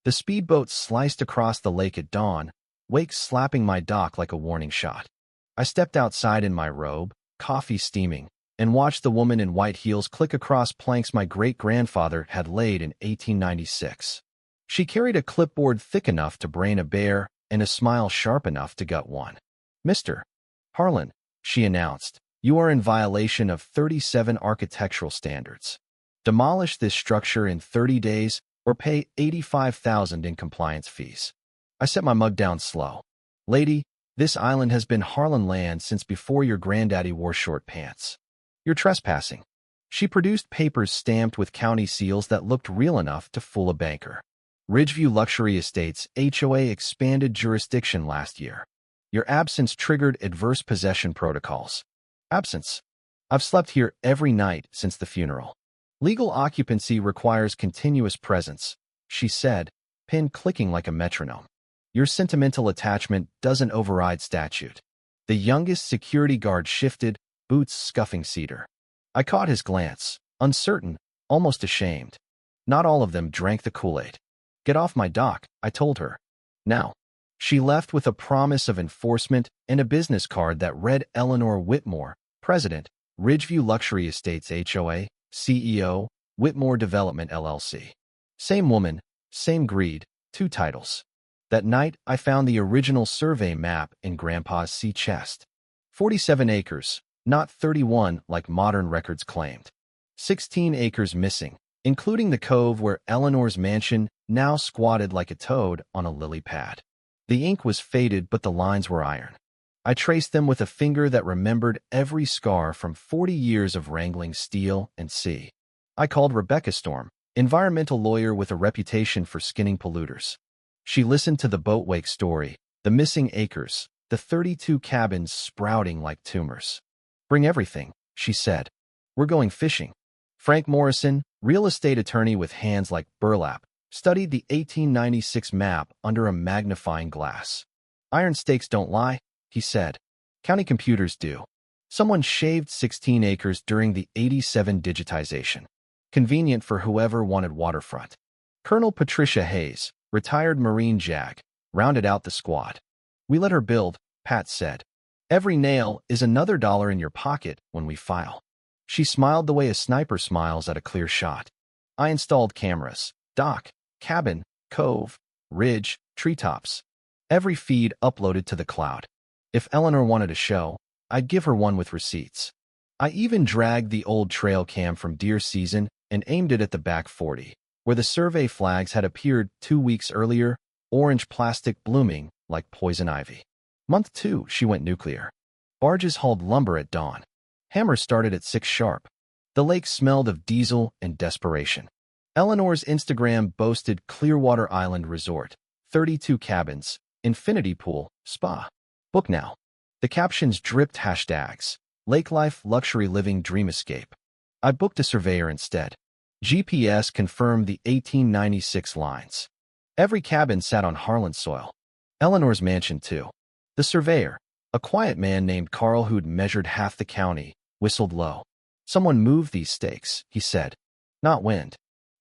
The speedboat sliced across the lake at dawn, wakes slapping my dock like a warning shot. I stepped outside in my robe, coffee steaming, and watched the woman in white heels click across planks my great-grandfather had laid in 1896. She carried a clipboard thick enough to brain a bear and a smile sharp enough to gut one. "Mr. Harlan," she announced, "you are in violation of 37 architectural standards. Demolish this structure in 30 days or pay $85,000 in compliance fees." I set my mug down slow. "Lady, this island has been Harlan land since before your granddaddy wore short pants. You're trespassing." She produced papers stamped with county seals that looked real enough to fool a banker. "Ridgeview Luxury Estates HOA expanded jurisdiction last year. Your absence triggered adverse possession protocols." "Absence? I've slept here every night since the funeral." "Legal occupancy requires continuous presence," she said, pin clicking like a metronome. "Your sentimental attachment doesn't override statute." The youngest security guard shifted, boots scuffing cedar. I caught his glance, uncertain, almost ashamed. Not all of them drank the Kool-Aid. "Get off my dock," I told her. "Now." She left with a promise of enforcement and a business card that read Eleanor Whitmore, President, Ridgeview Luxury Estates HOA, CEO, Whitmore Development LLC. Same woman, same greed, 2 titles. That night, I found the original survey map in Grandpa's sea chest. 47 acres, not 31 like modern records claimed. 16 acres missing, including the cove where Eleanor's mansion now squatted like a toad on a lily pad. The ink was faded, but the lines were iron. I traced them with a finger that remembered every scar from 40 years of wrangling steel and sea. I called Rebecca Storm, environmental lawyer with a reputation for skinning polluters. She listened to the boatwake story, the missing acres, the 32 cabins sprouting like tumors. "Bring everything," she said. "We're going fishing." Frank Morrison, real estate attorney with hands like burlap, studied the 1896 map under a magnifying glass. "Iron stakes don't lie," he said. "County computers do." Someone shaved 16 acres during the 87 digitization. Convenient for whoever wanted waterfront. Colonel Patricia Hayes, retired Marine JAG, rounded out the squad. "We let her build," Pat said. "Every nail is another dollar in your pocket when we file." She smiled the way a sniper smiles at a clear shot. I installed cameras, dock, cabin, cove, ridge, treetops. Every feed uploaded to the cloud. If Eleanor wanted a show, I'd give her one with receipts. I even dragged the old trail cam from deer season and aimed it at the back 40, where the survey flags had appeared 2 weeks earlier, orange plastic blooming like poison ivy. Month 2, she went nuclear. Barges hauled lumber at dawn. Hammers started at 6 sharp. The lake smelled of diesel and desperation. Eleanor's Instagram boasted Clearwater Island Resort, 32 cabins, infinity pool, spa. Book now. The captions dripped hashtags. Lake life, luxury living, dream escape. I booked a surveyor instead. GPS confirmed the 1896 lines. Every cabin sat on Harlan soil. Eleanor's mansion too. The surveyor, a quiet man named Carl who'd measured half the county, whistled low. "Someone moved these stakes," he said. "Not wind.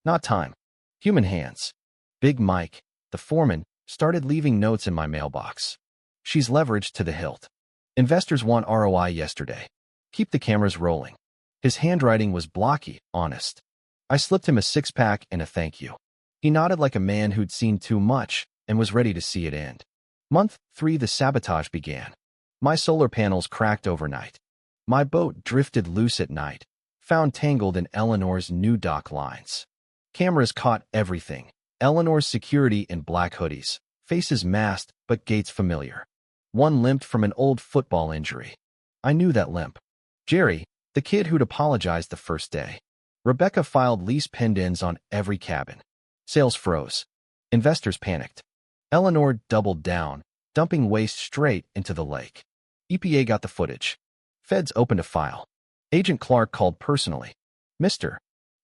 Not time. Human hands." Big Mike, the foreman, started leaving notes in my mailbox. "She's leveraged to the hilt. Investors want ROI yesterday. Keep the cameras rolling." His handwriting was blocky, honest. I slipped him a 6-pack and a thank you. He nodded like a man who'd seen too much and was ready to see it end. Month 3, the sabotage began. My solar panels cracked overnight. My boat drifted loose at night, found tangled in Eleanor's new dock lines. Cameras caught everything. Eleanor's security in black hoodies, faces masked but gaits familiar. One limped from an old football injury. I knew that limp. Jerry, the kid who'd apologized the first day. Rebecca filed lease pendants on every cabin. Sales froze. Investors panicked. Eleanor doubled down, dumping waste straight into the lake. EPA got the footage. Feds opened a file. Agent Clark called personally. "Mr.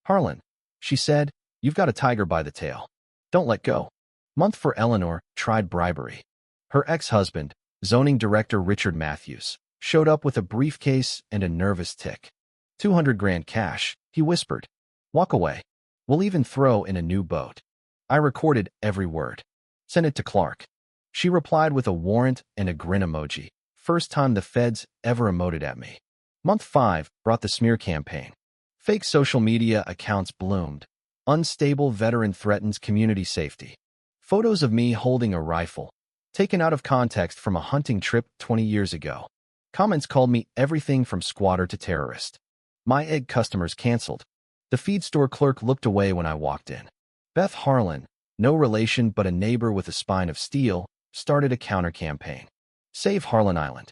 Harlan," she said, "you've got a tiger by the tail. Don't let go." Month 4, Eleanor tried bribery. Her ex-husband, zoning director Richard Matthews, showed up with a briefcase and a nervous tick. 200 grand cash, he whispered. "Walk away. We'll even throw in a new boat." I recorded every word. Sent it to Clark. She replied with a warrant and a grin emoji. First time the feds ever emoted at me. Month 5 brought the smear campaign. Fake social media accounts bloomed. Unstable veteran threatens community safety. Photos of me holding a rifle, taken out of context from a hunting trip 20 years ago. Comments called me everything from squatter to terrorist. My egg customers canceled. The feed store clerk looked away when I walked in. Beth Harlan, no relation but a neighbor with a spine of steel, started a counter-campaign. Save Harlan Island.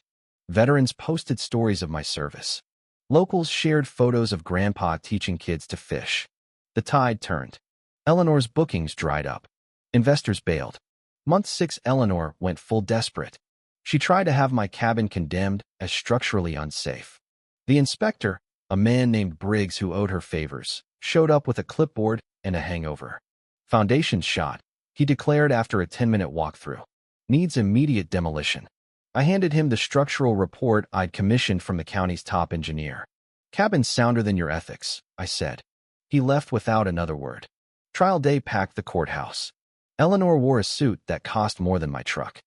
Veterans posted stories of my service. Locals shared photos of Grandpa teaching kids to fish. The tide turned. Eleanor's bookings dried up. Investors bailed. Month 6, Eleanor went full desperate. She tried to have my cabin condemned as structurally unsafe. The inspector, a man named Briggs who owed her favors, showed up with a clipboard and a hangover. Foundations shot, he declared after a 10-minute walkthrough. Needs immediate demolition. I handed him the structural report I'd commissioned from the county's top engineer. Cabin's sounder than your ethics, I said. He left without another word. Trial day packed the courthouse. Eleanor wore a suit that cost more than my truck.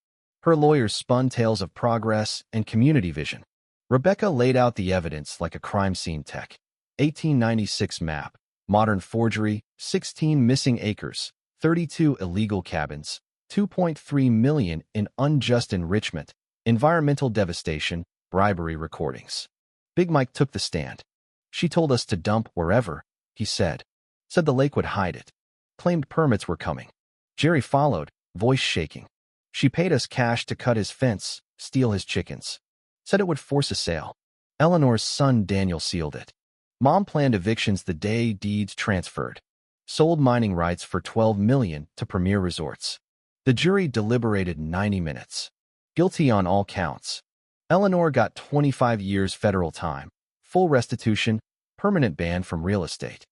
Her lawyers spun tales of progress and community vision. Rebecca laid out the evidence like a crime scene tech. 1896 map, modern forgery, 16 missing acres, 32 illegal cabins, 2.3 million in unjust enrichment, environmental devastation, bribery recordings. Big Mike took the stand. She told us to dump wherever, he said. Said the lake would hide it. Claimed permits were coming. Jerry followed, voice shaking. She paid us cash to cut his fence, steal his chickens. Said it would force a sale. Eleanor's son Daniel sealed it. Mom planned evictions the day deeds transferred. Sold mining rights for $12 million to Premier Resorts. The jury deliberated 90 minutes. Guilty on all counts. Eleanor got 25 years federal time, full restitution, permanent ban from real estate.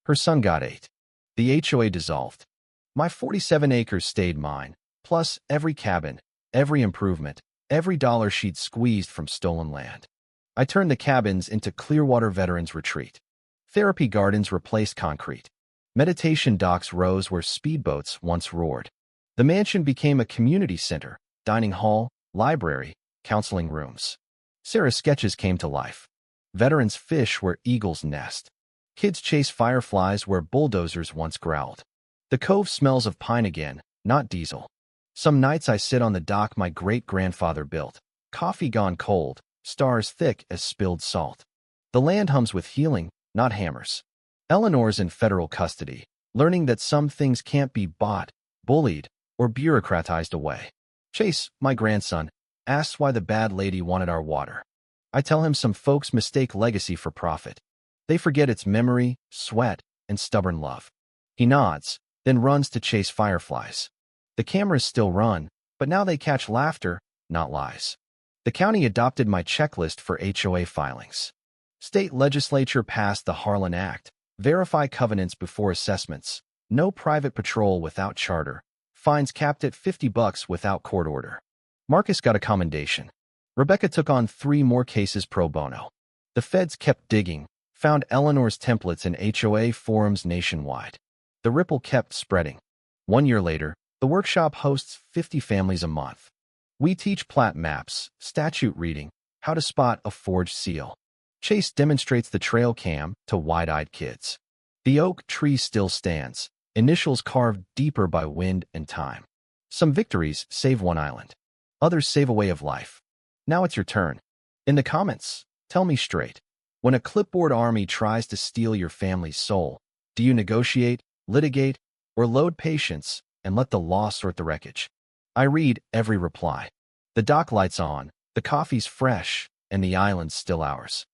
Her son got 8. The HOA dissolved. My 47 acres stayed mine, plus every cabin, every improvement, every dollar she'd squeezed from stolen land. I turned the cabins into Clearwater Veterans Retreat. Therapy gardens replaced concrete. Meditation docks rose where speedboats once roared. The mansion became a community center, dining hall, library, counseling rooms. Sarah's sketches came to life. Veterans fish where eagles nest. Kids chase fireflies where bulldozers once growled. The cove smells of pine again, not diesel. Some nights I sit on the dock my great-grandfather built. Coffee gone cold, stars thick as spilled salt. The land hums with healing, not hammers. Eleanor's in federal custody, learning that some things can't be bought, bullied, or bureaucratized away. Chase, my grandson, asks why the bad lady wanted our water. I tell him some folks mistake legacy for profit. They forget it's memory, sweat, and stubborn love. He nods, then runs to chase fireflies. The cameras still run, but now they catch laughter, not lies. The county adopted my checklist for HOA filings. State legislature passed the Harlan Act, verify covenants before assessments, no private patrol without charter, fines capped at $50 without court order. Marcus got a commendation. Rebecca took on 3 more cases pro bono. The feds kept digging, found Eleanor's templates in HOA forums nationwide. The ripple kept spreading. 1 year later, the workshop hosts 50 families a month. We teach plat maps, statute reading, how to spot a forged seal. Chase demonstrates the trail cam to wide-eyed kids. The oak tree still stands, initials carved deeper by wind and time. Some victories save one island. Others save a way of life. Now it's your turn. In the comments, tell me straight. When a clipboard army tries to steal your family's soul, do you negotiate, litigate, or load patience and let the law sort the wreckage? I read every reply. The dock light's on, the coffee's fresh, and the island's still ours.